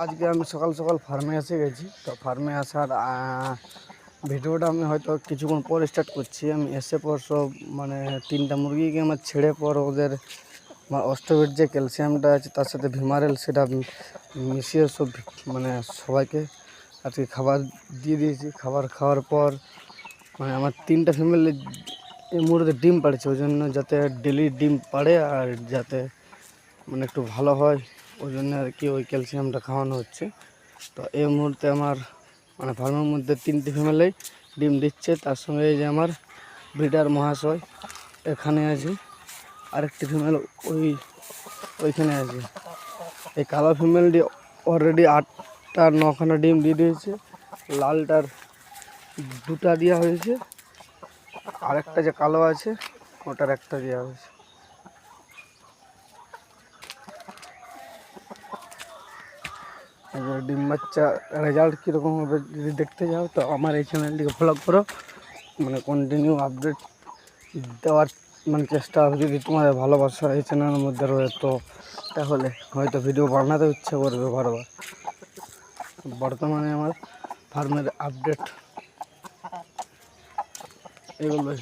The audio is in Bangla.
আজকে আমি সকাল সকাল ফার্মে এসে গেছি। তো ফার্মে আসার ভিডিওটা আমি হয়তো কিছুক্ষণ পর স্টার্ট করছি। আমি এসে পর সব মানে 3টা মুরগিকে আমার ছেড়ে পর ওদের অস্ট্রোবেট যে ক্যালসিয়ামটা আছে তার সাথে ভিমারেল সেটা মিশিয়ে সব মানে সবাইকে আজকে খাবার দিয়ে দিয়েছি। খাবার খাওয়ার পর মানে আমার 3টা ফ্যামিলি এই মুহূর্তে ডিম পাড়ছে, ওই জন্য যাতে ডেলি ডিম পাড়ে আর যাতে মানে একটু ভালো হয় ওই জন্য আর কি ওই ক্যালসিয়ামটা খাওয়ানো হচ্ছে। তো এই মুহূর্তে আমার মানে ফার্মের মধ্যে 3টি ফ্যামিলি ডিম দিচ্ছে। তার সঙ্গে এই যে আমার ব্রিডার মহাশয় এখানে আছে, আরেকটি ফিমেল ওইখানে আছে। এই কালো ফিমেলটি অলরেডি 8টা 9খানা ডিম দিয়ে দিয়েছে, লালটার 2টা দেওয়া হয়েছে, আরেকটা যে কালো আছে ওটার একটা দেওয়া হয়েছে। এবার ডিম বাচ্চা রেজাল্ট কীরকম হবে যদি দেখতে যাও তো আমার এই চ্যানেলটিকে ফলো করো, মানে কন্টিনিউ আপডেট দেওয়ার মানে চেষ্টা হবে। যদি তোমাদের ভালোবাসা এই চ্যানেলের মধ্যে রয়ে তো তাহলে হয়তো ভিডিও বানাতে ইচ্ছে করবে বারবার। বর্তমানে আমার ফার্মের আপডেট এগুলোই।